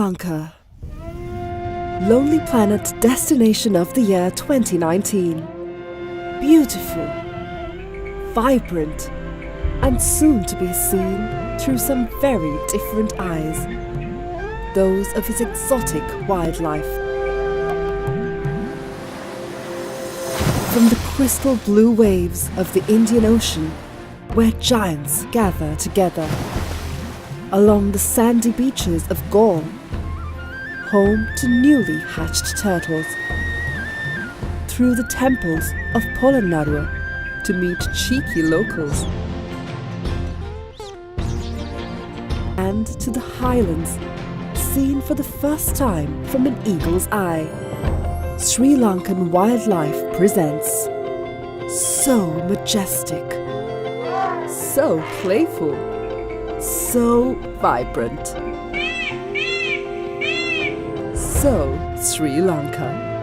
Lanka. Lonely Planet Destination of the Year 2019. Beautiful, vibrant, and soon to be seen through some very different eyes. Those of its exotic wildlife. From the crystal blue waves of the Indian Ocean, where giants gather together, along the sandy beaches of Gaul, home to newly hatched turtles, through the temples of Polonnaruwa to meet cheeky locals, and to the highlands seen for the first time from an eagle's eye. Sri Lankan wildlife presents so majestic, so playful, so vibrant, so Sri Lanka.